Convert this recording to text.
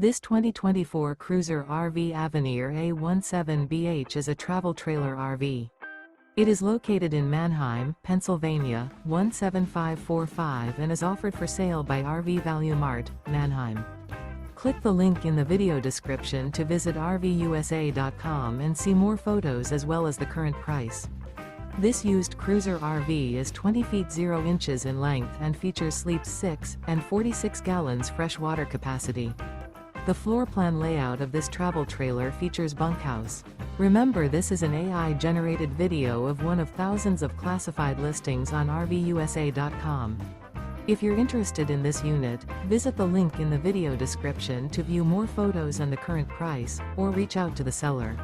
This 2024 Cruiser RV Avenir A-17BH is a travel trailer RV. It is located in Manheim, Pennsylvania, 17545 and is offered for sale by RV Value Mart, Manheim. Click the link in the video description to visit RVUSA.com and see more photos as well as the current price. This used Cruiser RV is 20 feet 0 inches in length and features sleeps 6 and 46 gallons fresh water capacity. The floor plan layout of this travel trailer features bunkhouse. Remember, this is an AI-generated video of one of thousands of classified listings on RVUSA.com. If you're interested in this unit, visit the link in the video description to view more photos and the current price, or reach out to the seller.